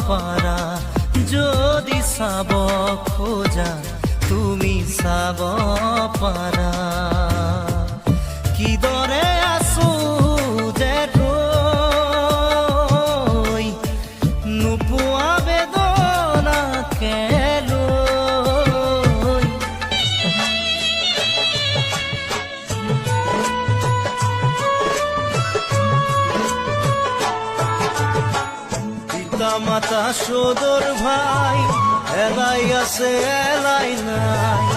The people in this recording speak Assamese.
পাৰা যদি চাব খোজা তুমি চাব পাৰা কিদৰে আছো যে তই নোপোৱা বেদনাকে লৈ পিতা মাতা সদৰ ভাই এলাই আছে এলাই নাই